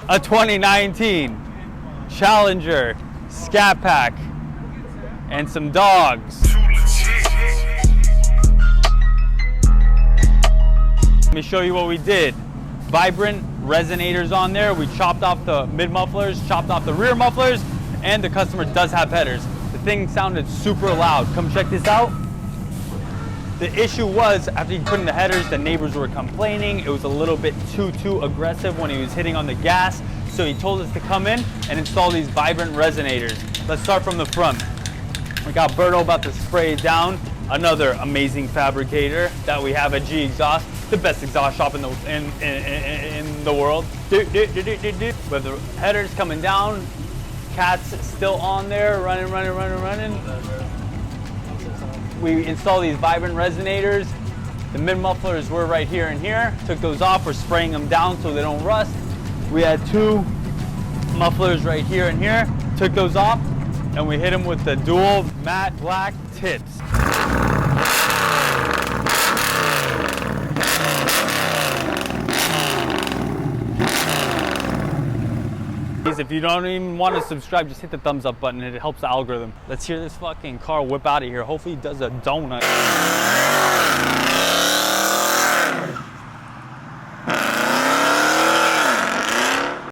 a 2019 Challenger Scat Pack and some dogs. Let me show you what we did. Vibrant resonators on there. We chopped off the mid mufflers, chopped off the rear mufflers, and the customer does have headers. The thing sounded super loud. Come check this out. The issue was, after he put in the headers, the neighbors were complaining. It was a little bit too aggressive when he was hitting on the gas. So he told us to come in and install these vibrant resonators. Let's start from the front. We got Berto about to spray it down. Another amazing fabricator that we have at G Exhaust, the best exhaust shop in the world. With the headers coming down, cats still on there, running. We install these vibrant resonators. The mid mufflers were right here and here. Took those off. We're spraying them down so they don't rust. We had two mufflers right here and here. Took those off, and we hit them with the dual matte black tips. If you don't even want to subscribe, just hit the thumbs up button. It helps the algorithm. Let's hear this fucking car whip out of here. Hopefully he does a donut.